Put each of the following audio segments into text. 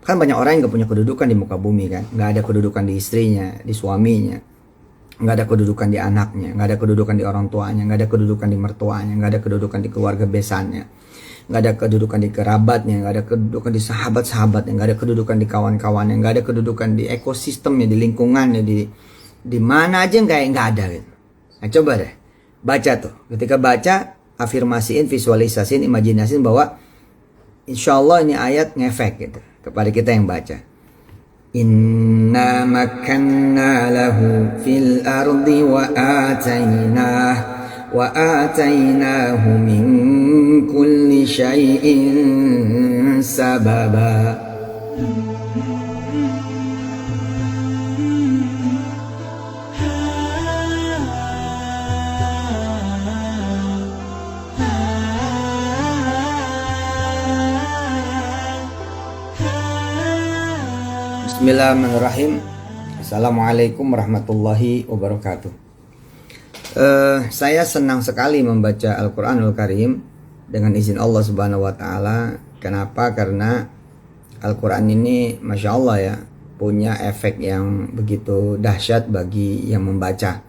Kan banyak orang yang gak punya kedudukan di muka bumi kan. Gak ada kedudukan di istrinya, di suaminya. Gak ada kedudukan di anaknya. Gak ada kedudukan di orang tuanya. Gak ada kedudukan di mertuanya. Gak ada kedudukan di keluarga besannya. Gak ada kedudukan di kerabatnya. Gak ada kedudukan di sahabat-sahabatnya. Gak ada kedudukan di kawan-kawannya. Gak ada kedudukan di ekosistemnya, di lingkungannya, di mana aja gak ada gitu. Nah coba deh, baca tuh. Ketika baca, afirmasiin, visualisasiin, imajinasiin bahwa insya Allah ini ayat ngefek gitu kepada kita yang baca. Inna makanna lahu fil ardi wa atainahu min kulli syai'in sababa. Bismillahirrahmanirrahim. Assalamualaikum warahmatullahi wabarakatuh. Saya senang sekali membaca Al-Quranul Karim dengan izin Allah Subhanahu wa Ta'ala. Kenapa? Karena Al-Quran ini Masya Allah ya, punya efek yang begitu dahsyat bagi yang membaca.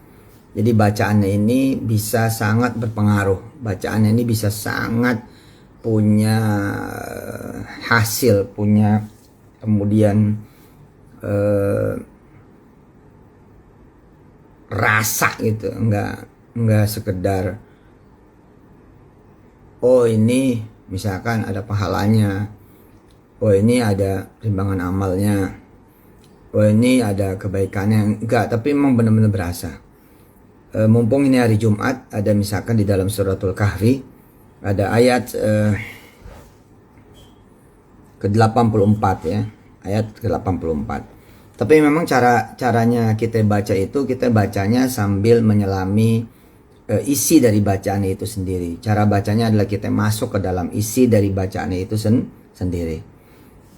Jadi bacaannya ini bisa sangat berpengaruh. Bacaannya ini bisa sangat punya hasil, punya kemudian rasa gitu, enggak sekedar oh ini misalkan ada pahalanya, oh ini ada timbangan amalnya, oh ini ada kebaikannya, enggak, tapi memang benar-benar berasa. Mumpung ini hari Jumat, ada misalkan di dalam suratul Kahfi ada ayat ke-84 ya, ayat ke-84. Tapi memang caranya kita baca itu, kita bacanya sambil menyelami isi dari bacaan itu sendiri. Cara bacanya adalah kita masuk ke dalam isi dari bacaan itu sendiri.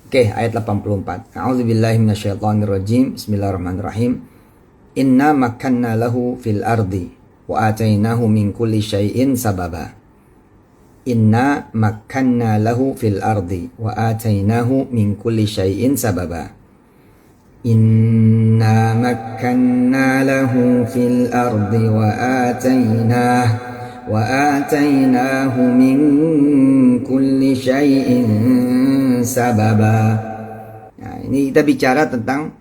Oke, ayat 84. A'udzubillahi minasyaitonirrajim. Bismillahirrahmanirrahim. Inna makanna lahu fil ardi wa atainahu min kulli syai'in sababa. Inna makanna lahu fil ardi wa atainahu min kulli syai'in sababa. Inna makanna lahu fil ardi wa atainahu min kulli syai'in sababa. Nah, ini kita bicara tentang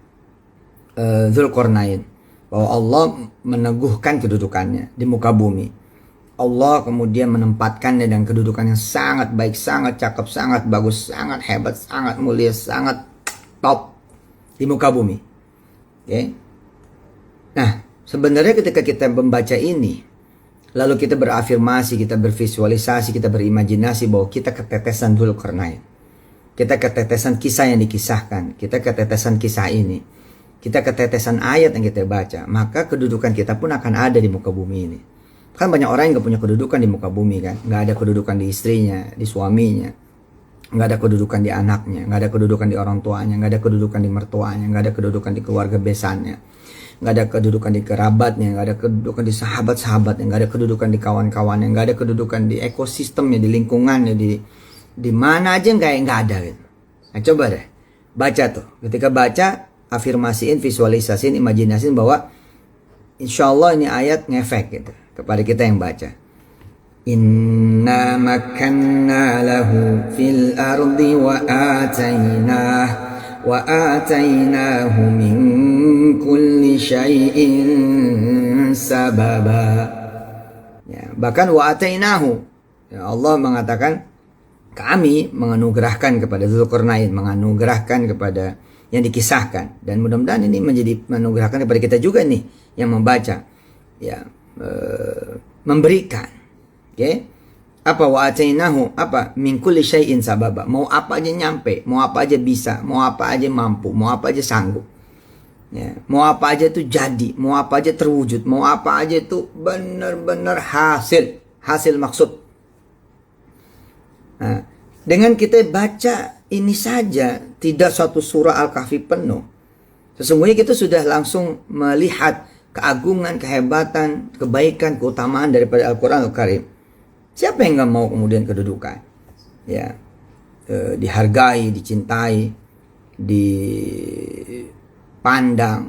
Dzulqarnain, bahwa Allah meneguhkan kedudukannya di muka bumi. Allah kemudian menempatkannya dengan kedudukan yang sangat baik, sangat cakep, sangat bagus, sangat hebat, sangat mulia, sangat top di muka bumi. Okay? Nah, sebenarnya ketika kita membaca ini, lalu kita berafirmasi, kita bervisualisasi, kita berimajinasi bahwa kita ketetesan Dzulqarnain, kita ketetesan kisah yang dikisahkan, kita ketetesan kisah ini, kita ketetesan ayat yang kita baca, maka kedudukan kita pun akan ada di muka bumi ini. Kan banyak orang yang gak punya kedudukan di muka bumi kan. Gak ada kedudukan di istrinya, di suaminya. Gak ada kedudukan di anaknya. Gak ada kedudukan di orang tuanya. Gak ada kedudukan di mertuanya. Gak ada kedudukan di keluarga besannya. Gak ada kedudukan di kerabatnya. Gak ada kedudukan di sahabat-sahabatnya. Gak ada kedudukan di kawan-kawannya. Gak ada kedudukan di ekosistemnya, di lingkungannya, di mana aja gak ada gitu. Nah coba deh, baca tuh. Ketika baca, afirmasiin, visualisasiin, imajinasiin bahwa insya Allah ini ayat ngefek gitu kepada kita yang baca. Inna makanna lahu fil ardi wa atainahu min kulli syai'in sababa. Ya, bahkan wa atainahu, ya, Allah mengatakan kami menganugerahkan kepada Dzulqarnain, menganugerahkan kepada yang dikisahkan, dan mudah-mudahan ini menjadi menganugerahkan kepada kita juga nih yang membaca, ya, memberikan. Okay? Apa wa atainahu, apa min kulli syai'in sababa, mau apa aja nyampe, mau apa aja bisa, mau apa aja mampu, mau apa aja sanggup, ya, mau apa aja itu jadi, mau apa aja terwujud, mau apa aja itu benar-benar hasil maksud. Nah, dengan kita baca ini saja, tidak satu surah Al-Kahfi penuh, sesungguhnya kita sudah langsung melihat keagungan, kehebatan, kebaikan, keutamaan daripada Al-Quran Al-Karim. Siapa yang gak mau kemudian kedudukan? Ya, dihargai, dicintai, dipandang,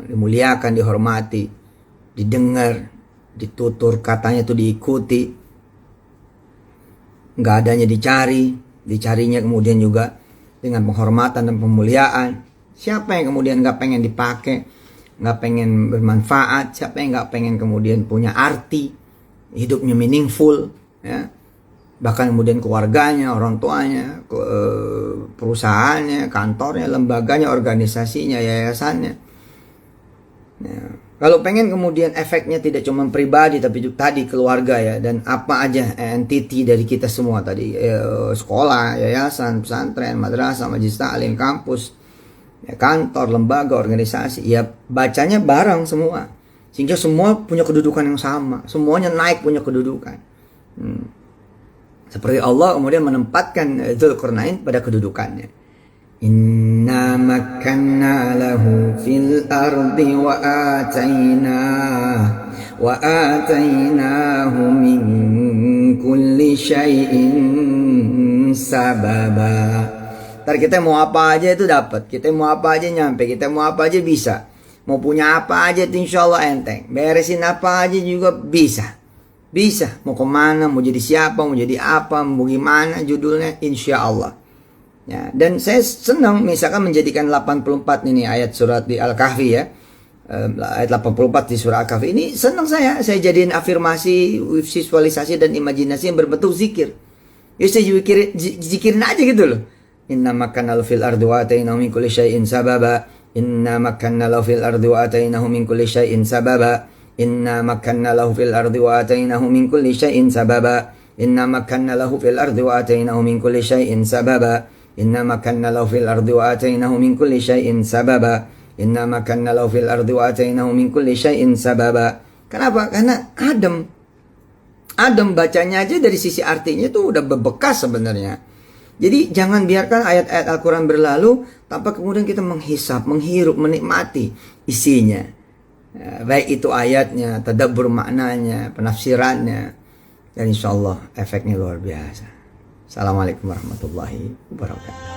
dimuliakan, dihormati, didengar, ditutur katanya itu diikuti, nggak adanya dicarinya kemudian juga dengan penghormatan dan pemuliaan. Siapa yang kemudian nggak pengen dipakai, nggak pengen bermanfaat, siapa yang nggak pengen kemudian punya arti, hidupnya meaningful, ya. Bahkan kemudian keluarganya, orang tuanya, perusahaannya, kantornya, lembaganya, organisasinya, yayasannya. Ya. Kalau pengen kemudian efeknya tidak cuma pribadi tapi juga tadi keluarga ya, dan apa aja entity dari kita semua tadi, sekolah, yayasan, pesantren, madrasah, majelis taklim, kampus, ya, kantor, lembaga, organisasi, ya bacanya bareng semua sehingga semua punya kedudukan yang sama, semuanya naik punya kedudukan. Seperti Allah kemudian menempatkan Dzulqarnain pada kedudukannya. Inna makanna lahu fil ardi wa atainahu min kulli syai'in sababa. Ntar kita mau apa aja itu dapat, kita mau apa aja nyampe, kita mau apa aja bisa, mau punya apa aja itu insya Allah enteng, beresin apa aja juga bisa, mau kemana, mau jadi siapa, mau jadi apa, mau gimana judulnya insya Allah. Ya, dan saya senang misalkan menjadikan 84 ini ayat surat di Al-Kahfi ya, ayat 84 di surah Al-Kahfi ini senang saya jadiin afirmasi, visualisasi dan imajinasi yang berbentuk zikir. Ya saya zikirin aja gitu loh. Inna makanna lahu fil ardi wa atainahu min kulli syai'in sababa. Inna makanna lahu fil ardi wa atainahu min kulli syai'in sababa. Inna makanna lahu fil ardi wa atainahu min kulli syai'in sababa. Inna makanna lahu fil ardi wa atainahu min kulli syai'in sababa. Inna makanna lahu fil ardi wa atainahu min kulli syai'in sababa. Inna makanna lahu fil ardi wa atainahu min kulli syai'in sababa. Kenapa? Karena adem bacanya aja dari sisi artinya itu udah bebekas sebenarnya. Jadi jangan biarkan ayat-ayat Al-Quran berlalu tanpa kemudian kita menghisap, menghirup, menikmati isinya. Ya, baik itu ayatnya, tadabbur maknanya, penafsirannya. Dan insya Allah efeknya luar biasa. Assalamualaikum warahmatullahi wabarakatuh.